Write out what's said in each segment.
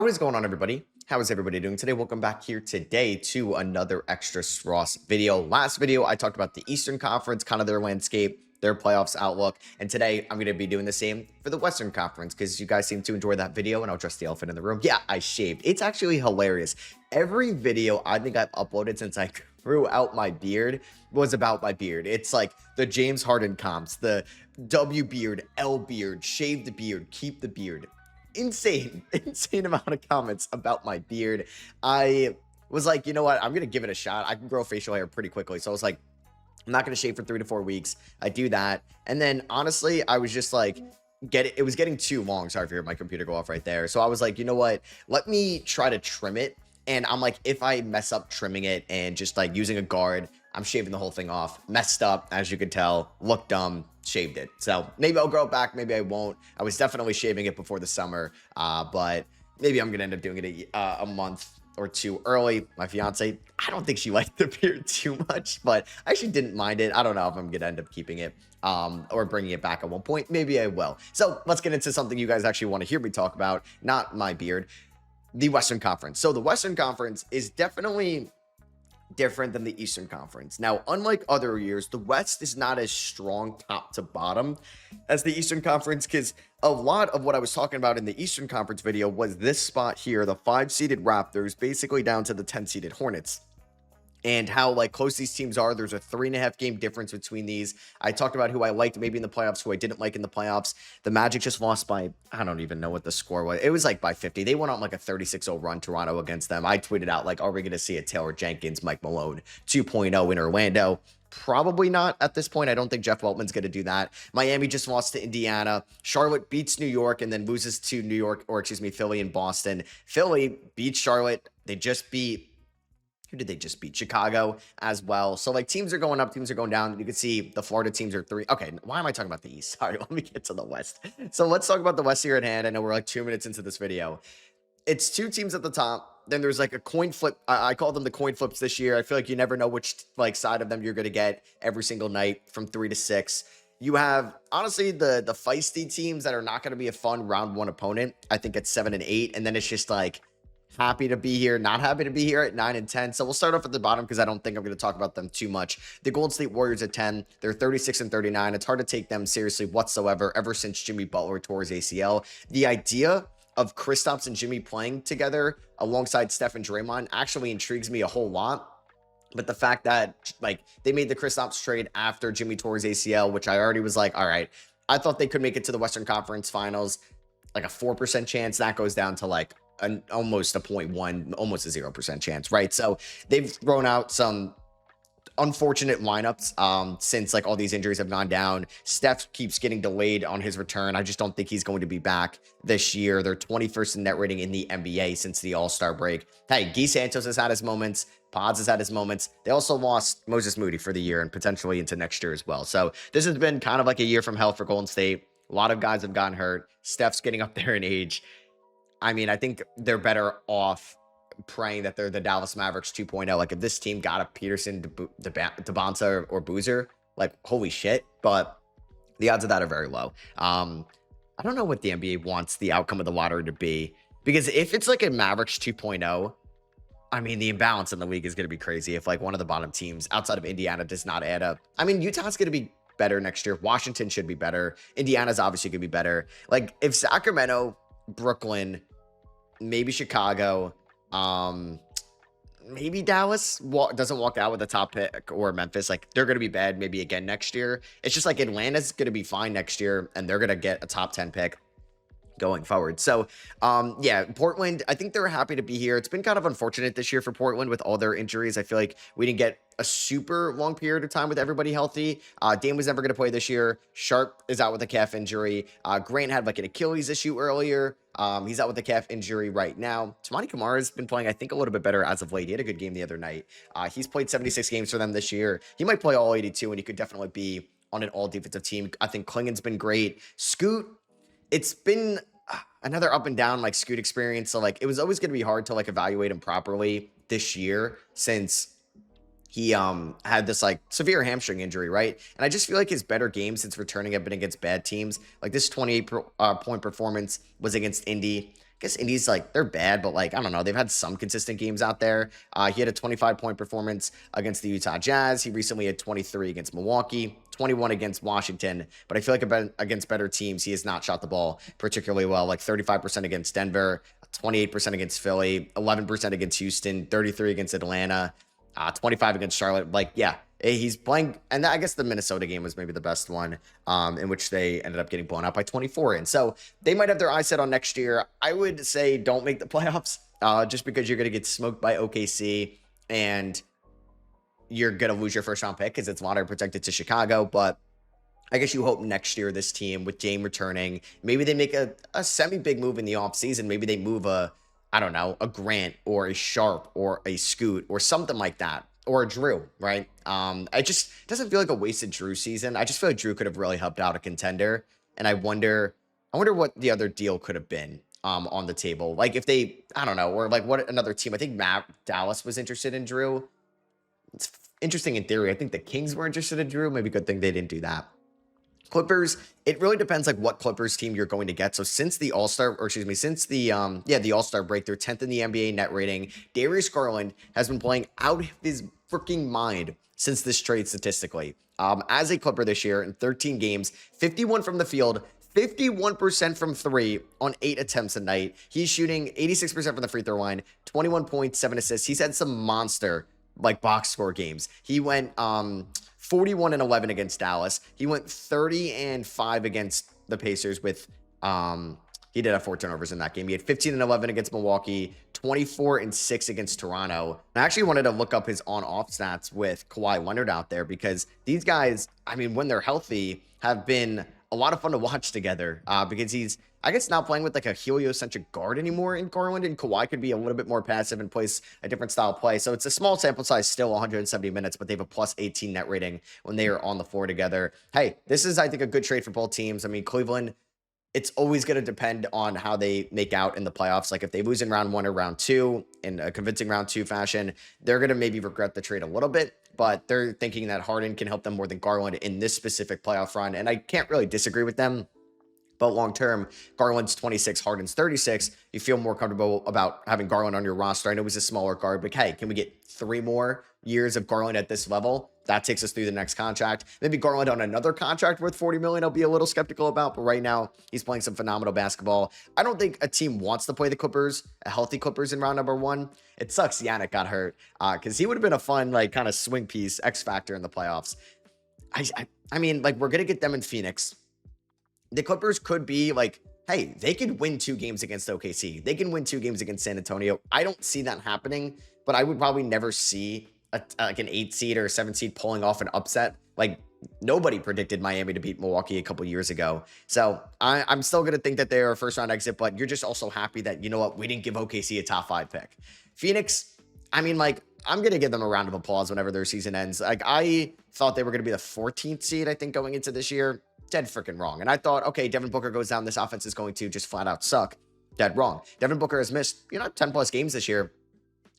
What is going on, everybody? How is everybody doing today? Welcome back here today to another extra SROS video. Last video, I talked about the Eastern Conference, kind of their landscape, their playoffs outlook. And today, I'm going to be doing the same for the Western Conference because you guys seem to enjoy that video, and I'll address the elephant in the room. Yeah, I shaved. It's actually hilarious. Every video I think I've uploaded since I grew out my beard was about my beard. It's like the James Harden comps, the W beard, L beard, shave the beard, keep the beard. Insane amount of comments about my beard. I was like, you know what, I'm gonna give it a shot. I can grow facial hair pretty quickly, so I was like, I'm not gonna shave for 3 to 4 weeks. I do that, and then honestly I was just like, it was getting too long. Sorry if you heard my computer go off right there. So I was like, you know what, let me try to trim it. And I'm like, if I mess up trimming it and just like using a guard, I'm shaving the whole thing off. Messed up, as you could tell, looked dumb, shaved it. So maybe I'll grow it back, maybe I won't. I was definitely shaving it before the summer, but maybe I'm gonna end up doing it a month or two early. My fiance, I don't think she liked the beard too much, but I actually didn't mind it. I don't know if I'm gonna end up keeping it or bringing it back at one point. Maybe I will. So let's get into something you guys actually want to hear me talk about, not my beard. The Western Conference. So the Western Conference is definitely different than the Eastern Conference. Now, unlike other years, the West is not as strong top to bottom as the Eastern Conference, because a lot of what I was talking about in the Eastern Conference video was this spot here, the 5-seeded Raptors, basically down to the 10-seeded Hornets. And how like close these teams are. There's a 3.5 game difference between these. I talked about who I liked maybe in the playoffs, who I didn't like in the playoffs. The Magic just lost by, I don't even know what the score was. It was like by 50. They went on like a 36-0 run, Toronto, against them. I tweeted out like, are we going to see a Taylor Jenkins, Mike Malone 2.0 in Orlando? Probably not at this point. I don't think Jeff Weltman's going to do that. Miami just lost to Indiana. Charlotte beats New York and then loses to New York, or excuse me, Philly and Boston. Philly beats Charlotte. They just beat, who did they just beat? Chicago as well. So like teams are going up, teams are going down. You can see the Florida teams are 3. Okay, why am I talking about the East? Sorry, let me get to the West. So let's talk about the West here at hand. I know we're like 2 minutes into this video. It's 2 teams at the top. Then there's like a coin flip. I call them the coin flips this year. I feel like you never know which like side of them you're going to get every single night from 3 to 6. You have honestly the feisty teams that are not going to be a fun round 1 opponent. I think it's 7 and 8, and then it's just like happy to be here, not happy to be here at 9 and 10. So we'll start off at the bottom because I don't think I'm going to talk about them too much. The Golden State Warriors at 10, they're 36 and 39. It's hard to take them seriously whatsoever ever since Jimmy Butler tore his ACL. The idea of Kristaps and Jimmy playing together alongside Steph and Draymond actually intrigues me a whole lot. But the fact that like they made the Kristaps trade after Jimmy tore his ACL, which I already was like, all right, I thought they could make it to the Western Conference Finals, like a 4% chance. That goes down to like almost a 0.1, almost a 0% chance, right? So they've thrown out some unfortunate lineups since like all these injuries have gone down. Steph keeps getting delayed on his return. I just don't think he's going to be back this year. They're 21st in net rating in the NBA since the All-Star break. Hey, Guy Santos has had his moments. Pods has had his moments. They also lost Moses Moody for the year and potentially into next year as well. So this has been kind of like a year from hell for Golden State. A lot of guys have gotten hurt. Steph's getting up there in age. I mean, I think they're better off praying that they're the Dallas Mavericks 2.0. Like if this team got a Peterson, DeBonsa, or Boozer, like holy shit. But the odds of that are very low. I don't know what the NBA wants the outcome of the lottery to be, because if it's like a Mavericks 2.0, I mean, the imbalance in the league is going to be crazy if like one of the bottom teams outside of Indiana does not add up. I mean, Utah's going to be better next year. Washington should be better. Indiana's obviously going to be better. Like if Sacramento, Brooklyn, maybe Chicago, maybe Dallas doesn't walk out with a top pick, or Memphis, like they're going to be bad maybe again next year. It's just like Atlanta's going to be fine next year and they're going to get a top 10 pick going forward. So yeah, Portland, I think they're happy to be here. It's been kind of unfortunate this year for Portland with all their injuries. I feel like we didn't get a super long period of time with everybody healthy. Dame was never going to play this year. Sharp is out with a calf injury. Grant had like an Achilles issue earlier. He's out with a calf injury right now. Tamani Kamara has been playing, I think, a little bit better as of late. He had a good game the other night. He's played 76 games for them this year. He might play all 82, and he could definitely be on an all-defensive team. I think Klingon's been great. Scoot, it's been another up and down like Scoot experience. So like it was always going to be hard to like evaluate him properly this year since he had this like severe hamstring injury, right? And I just feel like his better games since returning have been against bad teams. Like this 28 point performance was against Indy. guess Indies, like, they're bad, but, like, I don't know. They've had some consistent games out there. He had a 25-point performance against the Utah Jazz. He recently had 23 against Milwaukee, 21 against Washington. But I feel like against better teams, he has not shot the ball particularly well, like 35% against Denver, 28% against Philly, 11% against Houston, 33 against Atlanta, 25 against Charlotte. Like, yeah, he's playing. And I guess the Minnesota game was maybe the best one, in which they ended up getting blown out by 24. And so they might have their eyes set on next year. I would say don't make the playoffs, just because you're going to get smoked by OKC and you're going to lose your first round pick because it's lottery protected to Chicago. But I guess you hope next year this team with Dame returning, maybe they make a semi-big move in the offseason. Maybe they move I don't know, a Grant or a Sharp or a Scoot or something like that. Or a Drew, right? I just doesn't feel like a wasted Drew season. I just feel like Drew could have really helped out a contender. And I wonder what the other deal could have been on the table. Like if they, I don't know, or like what another team. I think Dallas was interested in Drew. It's interesting in theory. I think the Kings were interested in Drew. Maybe good thing they didn't do that. Clippers, it really depends like what Clippers team you're going to get. So since the All-Star, or excuse me, since the All-Star break, they're 10th in the NBA net rating. Darius Garland has been playing out of his freaking mind since this trade statistically. As a Clipper this year in 13 games, 51 from the field, 51% from three on 8 attempts a night. He's shooting 86% from the free throw line, 21 points, 7 assists. He's had some monster like box score games. He went 41 and 11 against Dallas. He went 30 and 5 against the Pacers with he did have 4 turnovers in that game. He had 15 and 11 against Milwaukee, 24 and 6 against Toronto. I actually wanted to look up his on-off stats with Kawhi Leonard out there because these guys, I mean, when they're healthy, have been a lot of fun to watch together because he's, I guess, not playing with like a heliocentric guard anymore in Garland, and Kawhi could be a little bit more passive and plays a different style of play. So it's a small sample size, still 170 minutes, but they have a plus 18 net rating when they are on the floor together. Hey, this is, I think, a good trade for both teams. I mean, Cleveland, it's always going to depend on how they make out in the playoffs. Like if they lose in round 1 or round 2 in a convincing round 2 fashion, they're going to maybe regret the trade a little bit, but they're thinking that Harden can help them more than Garland in this specific playoff run. And I can't really disagree with them. But long term, Garland's 26, Harden's 36. You feel more comfortable about having Garland on your roster. I know he's a smaller guard, but hey, can we get 3 more years of Garland at this level? That takes us through the next contract. Maybe Garland on another contract worth $40 million, I'll be a little skeptical about. But right now, he's playing some phenomenal basketball. I don't think a team wants to play the Clippers, a healthy Clippers in round number 1. It sucks Yannick got hurt because he would have been a fun, like, kind of swing piece, X factor in the playoffs. I mean, like, we're going to get them in Phoenix. The Clippers could be like, hey, they could win 2 games against OKC. They can win 2 games against San Antonio. I don't see that happening, but I would probably never see like an 8 seed or a 7 seed pulling off an upset. Like nobody predicted Miami to beat Milwaukee a couple years ago. So I'm still going to think that they're a first round exit, but you're just also happy that, you know what, we didn't give OKC a top 5 pick. Phoenix, I mean, like, I'm going to give them a round of applause whenever their season ends. Like I thought they were going to be the 14th seed, I think, going into this year. Dead freaking wrong. And I thought, okay, Devin Booker goes down. This offense is going to just flat out suck. Dead wrong. Devin Booker has missed, 10 plus games this year.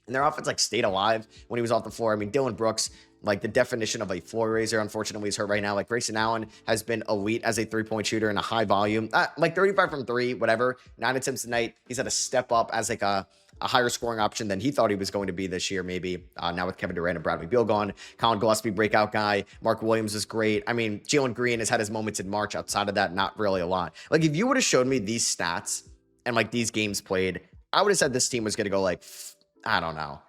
And their offense like stayed alive when he was off the floor. I mean, Dylan Brooks, like the definition of a floor raiser, unfortunately, is hurt right now. Like Grayson Allen has been elite as a 3-point shooter in a high volume. Like 35 from 3, whatever. 9 attempts a night. He's had to step up as like a higher scoring option than he thought he was going to be this year, maybe. Now with Kevin Durant and Bradley Beal gone. Colin Gillespie, breakout guy. Mark Williams is great. I mean, Jalen Green has had his moments in March. Outside of that, not really a lot. Like, if you would have showed me these stats and, like, these games played, I would have said this team was going to go, like, I don't know,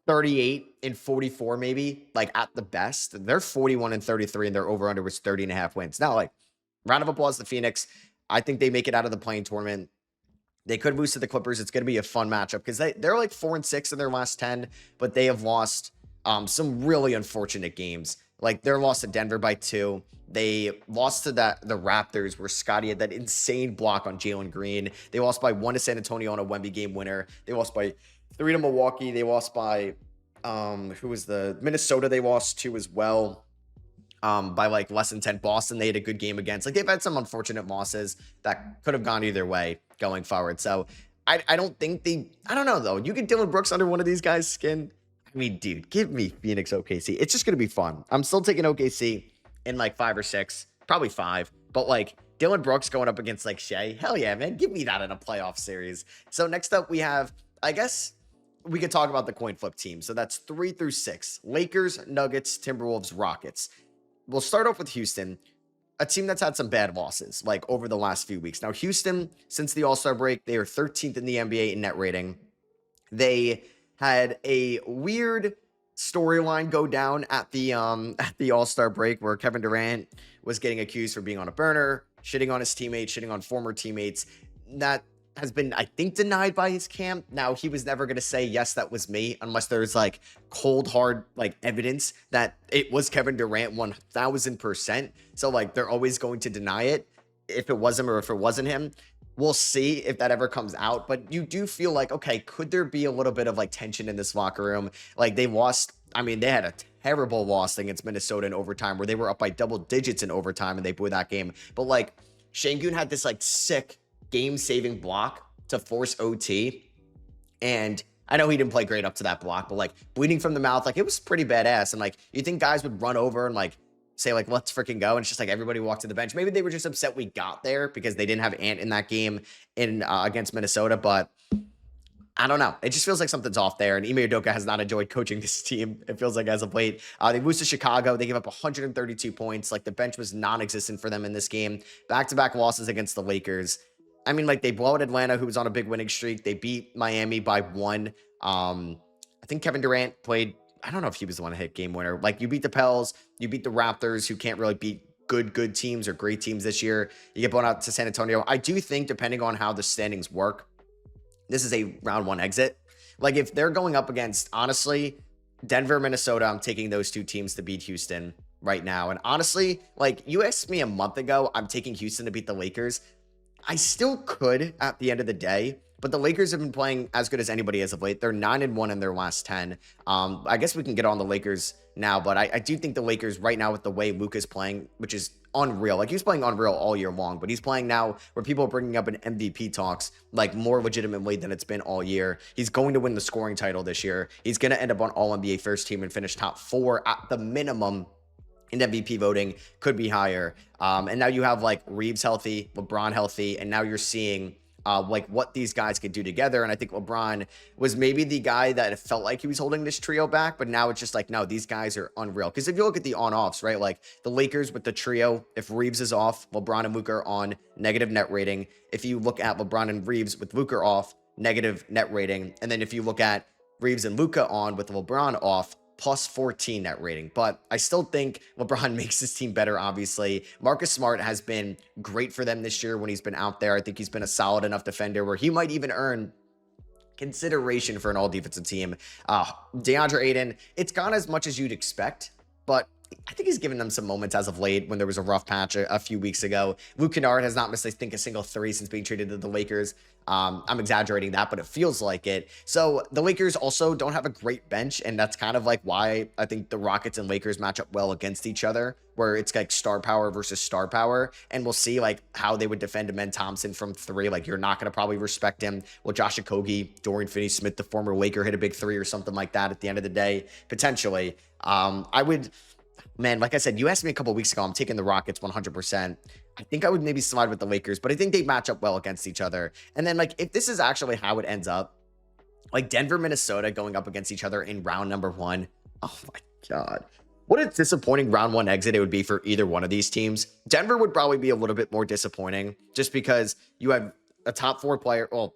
38 and 44 maybe, like, at the best. They're 41 and 33, and their over-under was 30.5 wins. Now, like, round of applause to Phoenix. I think they make it out of the playing tournament. They could lose to the Clippers. It's going to be a fun matchup because they're like 4 and 6 in their last 10, but they have lost some really unfortunate games. Like their loss to Denver by 2. They lost to the Raptors where Scottie had that insane block on Jalen Green. They lost by 1 to San Antonio on a Wemby game winner. They lost by 3 to Milwaukee. They lost by who was the Minnesota they lost to as well. By like less than 10. Boston, they had a good game against. Like they've had some unfortunate losses that could have gone either way going forward. So I don't think I don't know though. You get Dylan Brooks under one of these guys' skin. I mean, dude, give me Phoenix OKC. It's just going to be fun. I'm still taking OKC in like 5 or 6, probably 5. But like Dylan Brooks going up against like Shea. Hell yeah, man. Give me that in a playoff series. So next up we have, I guess we could talk about the coin flip team. So that's 3 through 6. Lakers, Nuggets, Timberwolves, Rockets. We'll start off with Houston, a team that's had some bad losses like over the last few weeks. Now, Houston, since the All-Star break, they are 13th in the NBA in net rating. They had a weird storyline go down at the All-Star break where Kevin Durant was getting accused for being on a burner, shitting on his teammates, shitting on former teammates. That has been, I think, denied by his camp. Now, he was never going to say, yes, that was me, unless there's like cold, hard, like evidence that it was Kevin Durant 1000%. So like, they're always going to deny it if it was him or if it wasn't him. We'll see if that ever comes out, but you do feel like, okay, could there be a little bit of like tension in this locker room? Like they lost, I mean, they had a terrible loss against Minnesota in overtime where they were up by double digits in overtime and they blew that game. But like Şengün had this like sick game-saving block to force OT. And I know he didn't play great up to that block, but like bleeding from the mouth, like it was pretty badass. And like, you think guys would run over and like say like, let's freaking go. And it's just like, everybody walked to the bench. Maybe they were just upset we got there because they didn't have Ant in that game in against Minnesota, but I don't know. It just feels like something's off there. And Ime Udoka has not enjoyed coaching this team. It feels like as of late. They lose to Chicago. They gave up 132 points. Like the bench was non-existent for them in this game. Back-to-back losses against the Lakers. I mean, like they blow out Atlanta, who was on a big winning streak. They beat Miami by 1. I think Kevin Durant played, I don't know if he was the one to hit game winner. Like you beat the Pels, you beat the Raptors, who can't really beat good teams or great teams this year. You get blown out to San Antonio. I do think, depending on how the standings work, this is a round 1 exit. Like if they're going up against, honestly, Denver, Minnesota, I'm taking those two teams to beat Houston right now. And honestly, like you asked me a month ago, I'm taking Houston to beat the Lakers. I still could at the end of the day, but the Lakers have been playing as good as anybody as of late. They're 9-1 in their last 10. I guess we can get on the Lakers now, but I do think the Lakers right now with the way Luka's playing, which is unreal. Like he's playing unreal all year long, but he's playing now where people are bringing up an MVP talks like more legitimately than it's been all year. He's going to win the scoring title this year. He's going to end up on All NBA first team and finish top 4 at the minimum in MVP voting, could be higher. And now you have like Reeves healthy, LeBron healthy, and now you're seeing like what these guys could do together. And I think LeBron was maybe the guy that it felt like he was holding this trio back, but now it's just like, no, these guys are unreal. Because if you look at the on-offs, right, like the Lakers with the trio, if Reeves is off, LeBron and Luka are on, negative net rating. If you look at LeBron and Reeves with Luka off, negative net rating. And then if you look at Reeves and Luka on with LeBron off, plus 14 net rating. But I still think LeBron makes this team better, obviously. Marcus Smart has been great for them this year when he's been out there. I think he's been a solid enough defender where he might even earn consideration for an all-defensive team. DeAndre Ayton, it's gone as much as you'd expect, but I think he's given them some moments as of late when there was a rough patch a few weeks ago. Luke Kennard has not missed, I think, a single 3 since being traded to the Lakers. I'm exaggerating that, but it feels like it. So the Lakers also don't have a great bench, and that's kind of like why I think the Rockets and Lakers match up well against each other, where it's like star power versus star power. And we'll see like how they would defend Amen Thompson from 3. Like you're not going to probably respect him. Will Josh Okogie, Dorian Finney-Smith, the former Laker, hit a big 3 or something like that at the end of the day? Potentially. I would... Man, like I said, you asked me a couple weeks ago, I'm taking the Rockets 100%. I think I would maybe slide with the Lakers, but I think they match up well against each other. And then, like, if this is actually how it ends up, like Denver, Minnesota going up against each other in round number 1. Oh, my God. What a disappointing round 1 exit it would be for either one of these teams. Denver would probably be a little bit more disappointing just because you have a top 4 player, well,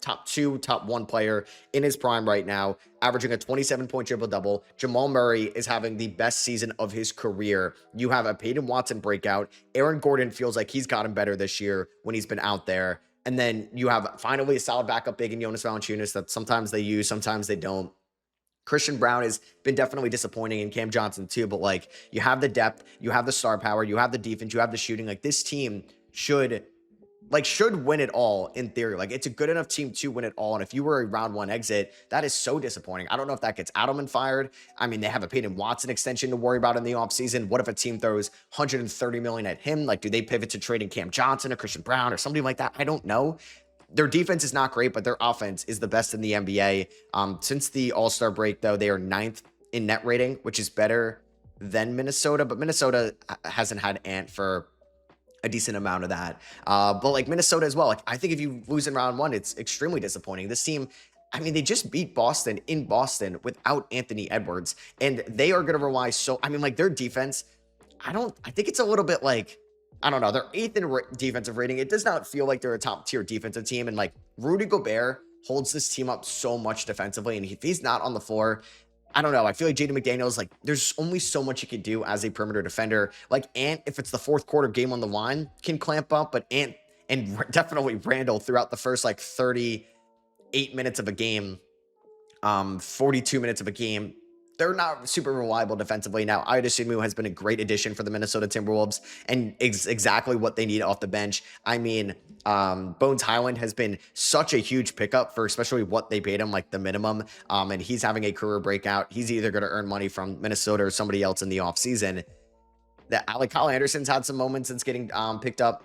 top 2, top 1 player in his prime right now, averaging a 27-point triple-double. Jamal Murray is having the best season of his career. You have a Peyton Watson breakout. Aaron Gordon feels like he's gotten better this year when he's been out there. And then you have finally a solid backup big in Jonas Valanciunas that sometimes they use, sometimes they don't. Christian Brown has been definitely disappointing, and Cam Johnson too, but like you have the depth, you have the star power, you have the defense, you have the shooting. Like this team should win it all in theory. Like it's a good enough team to win it all. And if you were a round 1 exit, that is so disappointing. I don't know if that gets Adelman fired. I mean, they have a Peyton Watson extension to worry about in the offseason. What if a team throws $130 million at him? Like, do they pivot to trading Cam Johnson or Christian Brown or somebody like that? I don't know. Their defense is not great, but their offense is the best in the NBA. Since the All-Star break, though, they are 9th in net rating, which is better than Minnesota. But Minnesota hasn't had Ant for a decent amount of that. But like Minnesota as well. Like I think if you lose in round one, it's extremely disappointing. This team, I mean, they just beat Boston in Boston without Anthony Edwards, and they are going to rely so. I mean, like their defense. I think it's a little bit like. I don't know. They're eighth in defensive rating. It does not feel like they're a top tier defensive team. And like Rudy Gobert holds this team up so much defensively. And if he's not on the floor, I don't know. I feel like Jaden McDaniels, like, there's only so much you can do as a perimeter defender. Like, Ant, if it's the fourth quarter game on the line, can clamp up, but Ant and definitely Randall throughout the first, like, 38 minutes of a game, 42 minutes of a game, they're not super reliable defensively. Now, Ayo has been a great addition for the Minnesota Timberwolves and exactly what they need off the bench. I mean, Bones Highland has been such a huge pickup for especially what they paid him, like the minimum. And he's having a career breakout. He's either going to earn money from Minnesota or somebody else in the offseason. That like Kyle Anderson's had some moments since getting picked up.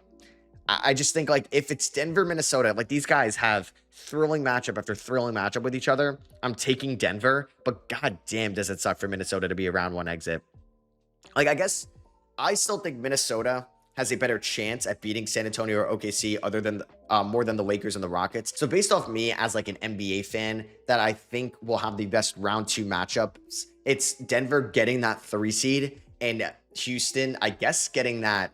I just think like if it's Denver, Minnesota, like these guys have thrilling matchup after thrilling matchup with each other. I'm taking Denver, but god damn does it suck for Minnesota to be a round one exit. Like I guess I still think Minnesota has a better chance at beating San Antonio or OKC other than more than the Lakers and the Rockets. So based off me as like an NBA fan that I think will have the best round two matchups, it's Denver getting that 3 seed and Houston, I guess, getting that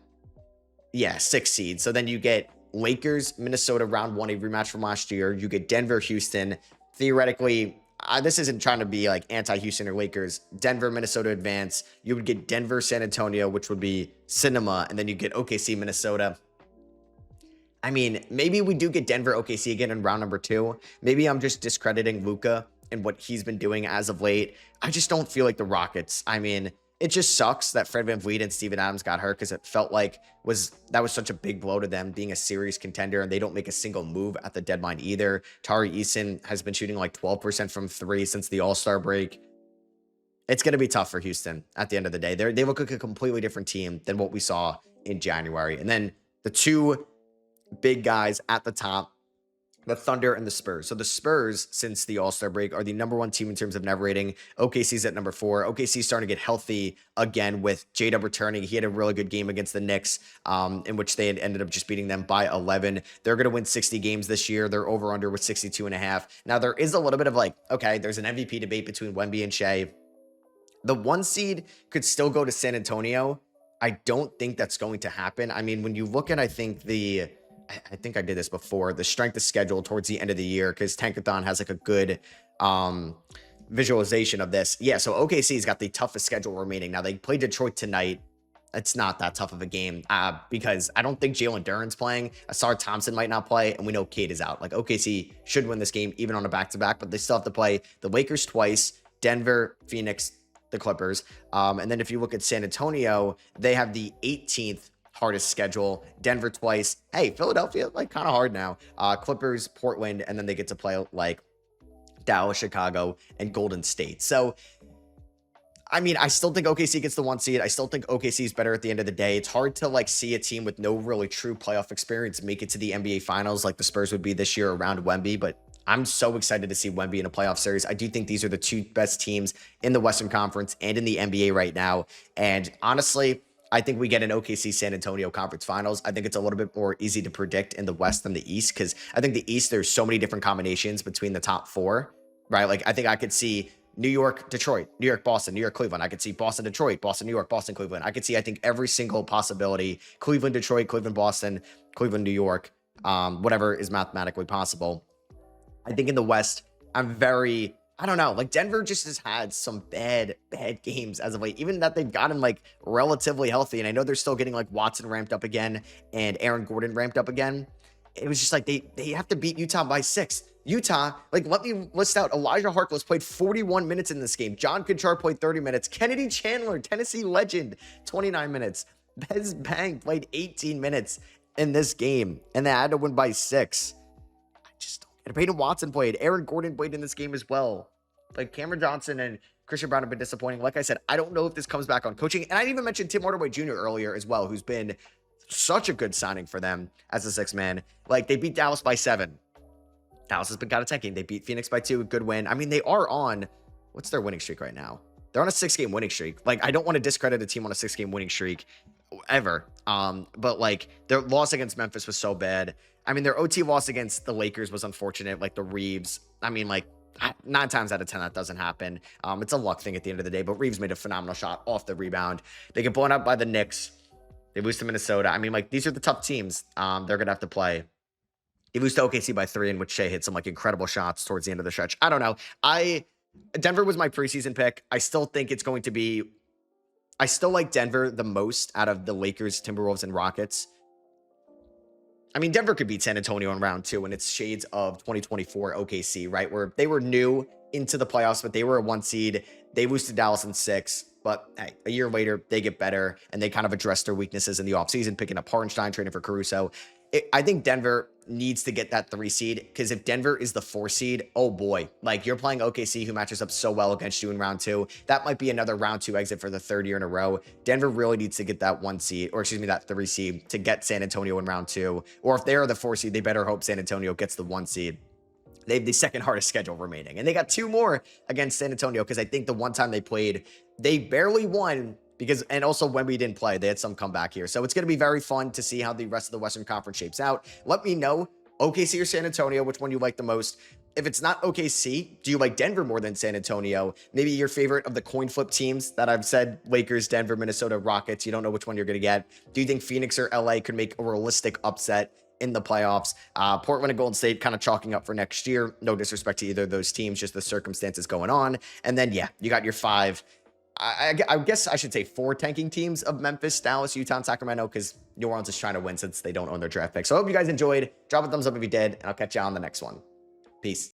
6 seed. So then you get Lakers, Minnesota round one, a rematch from last year. You get Denver, Houston. Theoretically, this isn't trying to be like anti-Houston or Lakers. Denver, Minnesota advance. You would get Denver, San Antonio, which would be cinema. And then you get OKC, Minnesota. I mean, maybe we do get Denver, OKC again in round number 2. Maybe I'm just discrediting Luka and what he's been doing as of late. I just don't feel like the Rockets. I mean, it just sucks that Fred VanVleet and Steven Adams got hurt because it felt like that was such a big blow to them being a serious contender, and they don't make a single move at the deadline either. Tari Eason has been shooting like 12% from 3 since the All-Star break. It's going to be tough for Houston at the end of the day. They look like a completely different team than what we saw in January. And then the two big guys at the top, the Thunder and the Spurs. So the Spurs, since the All-Star break, are the #1 team in terms of net rating. OKC's at number 4. OKC's starting to get healthy again with J-Dub returning. He had a really good game against the Knicks, in which they had ended up just beating them by 11. They're going to win 60 games this year. They're over-under with 62.5. Now, there is a little bit of like, okay, there's an MVP debate between Wemby and Shea. The 1 seed could still go to San Antonio. I don't think that's going to happen. I mean, when you look at, I think I did this before, the strength of schedule towards the end of the year, because Tankathon has like a good visualization of this. Yeah, so OKC's got the toughest schedule remaining. Now, they play Detroit tonight. It's not that tough of a game because I don't think Jalen Duren's playing. Asar Thompson might not play, and we know Cade is out. Like, OKC should win this game even on a back-to-back, but they still have to play the Lakers twice, Denver, Phoenix, the Clippers. And then if you look at San Antonio, they have the 18th hardest schedule. Denver twice. Hey, Philadelphia, like kind of hard now. Clippers, Portland, and then they get to play like Dallas, Chicago, and Golden State. So, I mean, I still think OKC gets the 1 seed. I still think OKC is better at the end of the day. It's hard to like see a team with no really true playoff experience make it to the NBA Finals like the Spurs would be this year around Wemby, but I'm so excited to see Wemby in a playoff series. I do think these are the 2 best teams in the Western Conference and in the NBA right now. And honestly, I think we get an OKC San Antonio Conference Finals. I think it's a little bit more easy to predict in the West than the East, because I think the East, there's so many different combinations between the top 4, right? Like, I think I could see New York, Detroit, New York, Boston, New York, Cleveland. I could see Boston, Detroit, Boston, New York, Boston, Cleveland. I could see, I think, every single possibility. Cleveland, Detroit, Cleveland, Boston, Cleveland, New York, whatever is mathematically possible. I think in the West, I don't know, like Denver just has had some bad games as of late, even that they've gotten like relatively healthy. And I know they're still getting like Watson ramped up again and Aaron Gordon ramped up again. It was just like they have to beat Utah by 6. Utah, like, let me list out. Elijah Harkless played 41 minutes in this game. John Conchar played 30 minutes. Kennedy Chandler, Tennessee legend, 29 minutes. Bez Bang played 18 minutes in this game, and they had to win by 6. I just don't. And Peyton Watson played. Aaron Gordon played in this game as well. Like, Cameron Johnson and Christian Brown have been disappointing. Like I said, I don't know if this comes back on coaching. And I didn't even mention Tim Hardaway Jr. earlier as well, who's been such a good signing for them as a 6th man. Like, they beat Dallas by 7. Dallas has been kind of tanking. They beat Phoenix by 2. Good win. I mean, they are on, what's their winning streak right now? They're on a 6-game winning streak. Like, I don't want to discredit a team on a 6-game winning streak ever. But like their loss against Memphis was so bad. I mean, their OT loss against the Lakers was unfortunate. Like the Reeves, I mean, like 9 times out of 10 that doesn't happen. It's a luck thing at the end of the day. But Reeves made a phenomenal shot off the rebound. They get blown up by the Knicks. They lose to Minnesota. I mean, like these are the tough teams. They're gonna have to play. They lose to OKC by 3, in which Shea hit some like incredible shots towards the end of the stretch. I don't know. Denver was my preseason pick. I still think it's going to be. I still like Denver the most out of the Lakers, Timberwolves, and Rockets. I mean, Denver could beat San Antonio in round 2, and it's shades of 2024 OKC, right? Where they were new into the playoffs, but they were a 1 seed. They lose to Dallas in 6. But hey, a year later, they get better, and they kind of address their weaknesses in the offseason, picking up Hartenstein, trading for Caruso. I think Denver needs to get that 3 seed, because if Denver is the 4 seed, oh boy, like you're playing OKC, who matches up so well against you in round 2. That might be another round 2 exit for the 3rd year in a row. Denver really needs to get that 1 seed, or excuse me, that 3 seed to get San Antonio in round 2. Or if they are the 4 seed, they better hope San Antonio gets the 1 seed. They have the 2nd hardest schedule remaining, and they got 2 more against San Antonio, because I think the one time they played, they barely won. Because, and also when we didn't play, they had some comeback here. So it's going to be very fun to see how the rest of the Western Conference shapes out. Let me know, OKC or San Antonio, which one you like the most. If it's not OKC, do you like Denver more than San Antonio? Maybe your favorite of the coin flip teams that I've said, Lakers, Denver, Minnesota, Rockets. You don't know which one you're going to get. Do you think Phoenix or LA could make a realistic upset in the playoffs? Portland and Golden State kind of chalking up for next year. No disrespect to either of those teams, just the circumstances going on. And then, yeah, you got your 5. I guess I should say 4 tanking teams of Memphis, Dallas, Utah, and Sacramento, because New Orleans is trying to win since they don't own their draft pick. So I hope you guys enjoyed. Drop a thumbs up if you did, and I'll catch you on the next one. Peace.